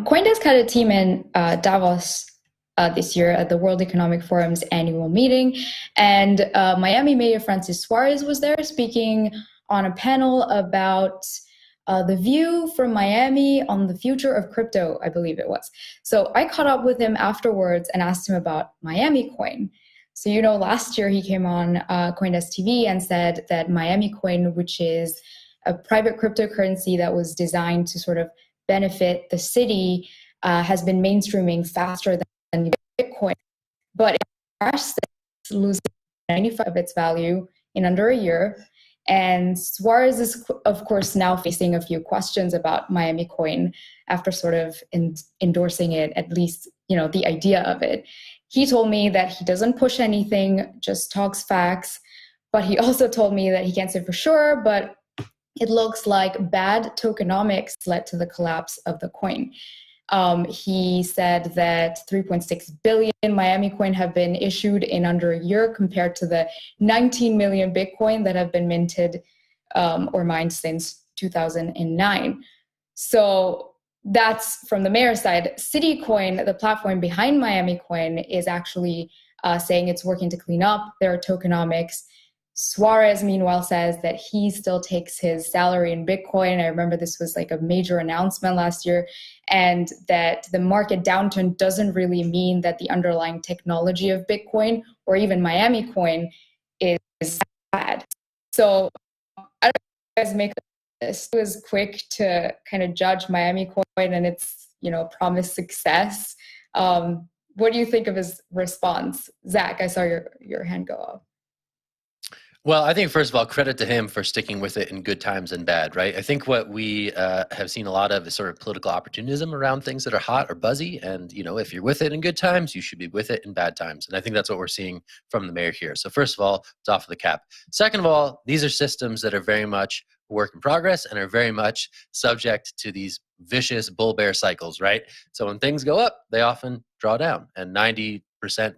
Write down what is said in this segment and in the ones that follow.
CoinDesk had a team in Davos this year at the World Economic Forum's annual meeting, and Miami Mayor Francis Suarez was there speaking on a panel about the view from Miami on the future of crypto, I believe it was. So I caught up with him afterwards and asked him about MiamiCoin. So, last year he came on CoinDesk TV and said that MiamiCoin, which is a private cryptocurrency that was designed to sort of benefit the city, has been mainstreaming faster than Bitcoin. But it crashed, losing 95% of its value in under a year. And Suarez is, of course, now facing a few questions about MiamiCoin after sort of endorsing it, at least, the idea of it. He told me that he doesn't push anything, just talks facts. But he also told me that he can't say for sure, but it looks like bad tokenomics led to the collapse of the coin. He said that 3.6 billion MiamiCoin have been issued in under a year compared to the 19 million Bitcoin that have been minted or mined since 2009. So that's from the mayor's side. CityCoin, the platform behind MiamiCoin, is actually saying it's working to clean up their tokenomics. Suarez, meanwhile, says that he still takes his salary in Bitcoin. I remember this was like a major announcement last year, and that the market downturn doesn't really mean that the underlying technology of Bitcoin or even MiamiCoin is bad. So I don't know if you guys make this. It was quick to kind of judge MiamiCoin and its, promised success. What do you think of his response? Zach, I saw your hand go up. Well, I think, first of all, credit to him for sticking with it in good times and bad, right? I think what we have seen a lot of is sort of political opportunism around things that are hot or buzzy. And, if you're with it in good times, you should be with it in bad times. And I think that's what we're seeing from the mayor here. So first of all, it's off of the cap. Second of all, these are systems that are very much a work in progress and are very much subject to these vicious bull-bear cycles, right? So when things go up, they often draw down. And 90%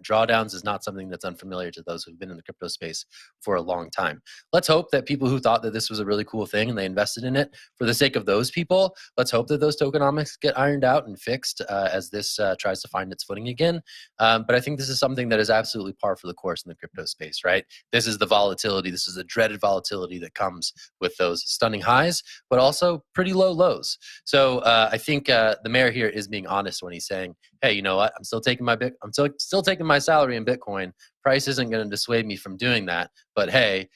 drawdowns is not something that's unfamiliar to those who've been in the crypto space for a long time. Let's hope that people who thought that this was a really cool thing and they invested in it, for the sake of those people, let's hope that those tokenomics get ironed out and fixed as this tries to find its footing again. But I think this is something that is absolutely par for the course in the crypto space, right? This is the volatility. This is the dreaded volatility that comes with those stunning highs, but also pretty low lows. So I think the mayor here is being honest when he's saying, hey, you know what? I'm still taking still taking my salary in Bitcoin. Price isn't going to dissuade me from doing that. But hey,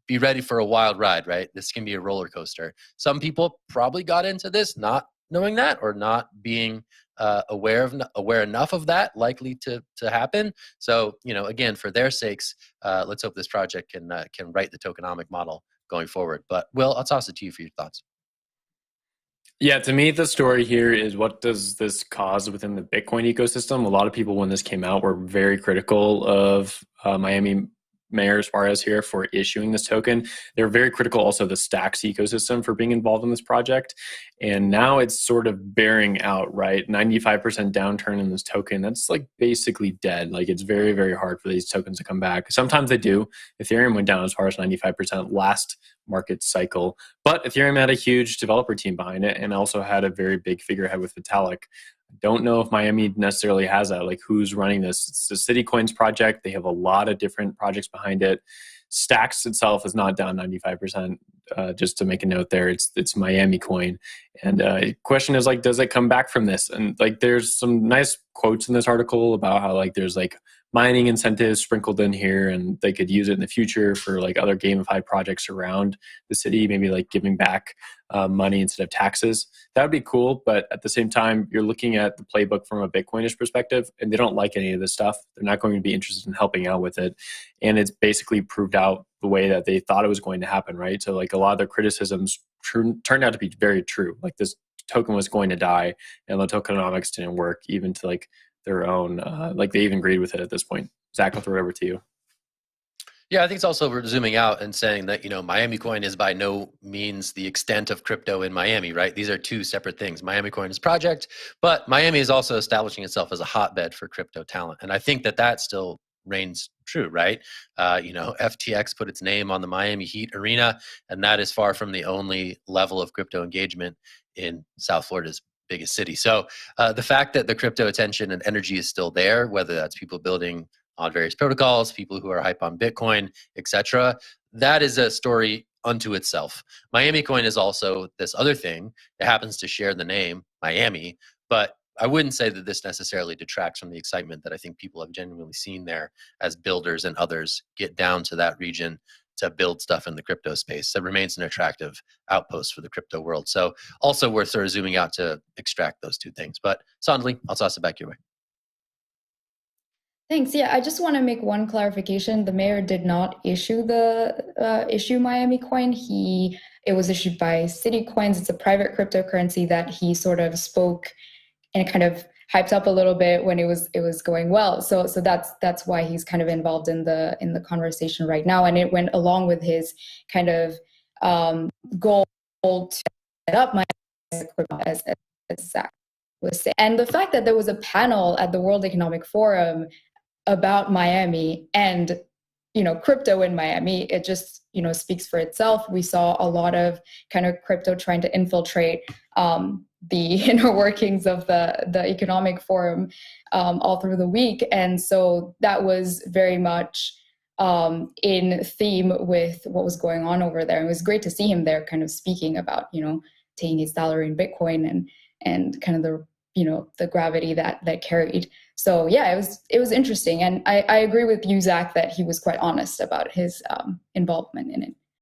be ready for a wild ride, right? This can be a roller coaster. Some people probably got into this not knowing that or not being aware enough of that likely to happen. So, again, for their sakes, let's hope this project can write the tokenomic model going forward. But Will, I'll toss it to you for your thoughts. Yeah, to me, the story here is, what does this cause within the Bitcoin ecosystem? A lot of people, when this came out, were very critical of Miami Mayor Suarez here for issuing this token. They're very critical also of the Stacks ecosystem for being involved in this project. And now it's sort of bearing out, right? 95% downturn in this token. That's like basically dead. Like, it's very, very hard for these tokens to come back. Sometimes they do. Ethereum went down as far as 95% last market cycle. But Ethereum had a huge developer team behind it and also had a very big figurehead with Vitalik. I don't know if Miami necessarily has that. Like, who's running this? It's the CityCoins project. They have a lot of different projects behind it. Stacks itself is not down 95%. Just to make a note there, it's MiamiCoin. And the question is, like, does it come back from this? And like, there's some nice quotes in this article about how, like, there's like mining incentives sprinkled in here, and they could use it in the future for like other gamified projects around the city, maybe like giving back money instead of taxes. That would be cool. But at the same time, you're looking at the playbook from a Bitcoinish perspective, and they don't like any of this stuff. They're not going to be interested in helping out with it. And it's basically proved out the way that they thought it was going to happen, right? So like, a lot of their criticisms turned out to be very true. Like, this token was going to die, and the tokenomics didn't work, even to like their own, like they even agreed with it at this point. Zach, I'll throw it over to you. Yeah, I think it's also worth zooming out and saying that, MiamiCoin is by no means the extent of crypto in Miami, right? These are two separate things. MiamiCoin is a project, but Miami is also establishing itself as a hotbed for crypto talent. And I think that still reigns true, right? FTX put its name on the Miami Heat arena, and that is far from the only level of crypto engagement in South Florida's biggest city. So the fact that the crypto attention and energy is still there, whether that's people building on various protocols, people who are hype on Bitcoin, etc., that is a story unto itself. MiamiCoin is also this other thing. It happens to share the name Miami, but I wouldn't say that this necessarily detracts from the excitement that I think people have genuinely seen there as builders and others get down to that region to build stuff in the crypto space. That remains an attractive outpost for the crypto world. So also worth sort of zooming out to extract those two things. But Sondli, I'll toss it back your way. Thanks. Yeah, I just want to make one clarification. The mayor did not issue the issue MiamiCoin. It was issued by CitiCoins. It's a private cryptocurrency that he sort of spoke and kind of hyped up a little bit when it was going well. So that's why he's kind of involved in the conversation right now. And it went along with his kind of goal to set up Miami as Zach was saying. And the fact that there was a panel at the World Economic Forum about Miami and crypto in Miami, it just speaks for itself. We saw a lot of kind of crypto trying to infiltrate the inner workings of the economic forum all through the week, and so that was very much in theme with what was going on over there. It was great to see him there, kind of speaking about taking his salary in Bitcoin and kind of the gravity that carried. So yeah, it was interesting, and I agree with you, Zach, that he was quite honest about his involvement in it.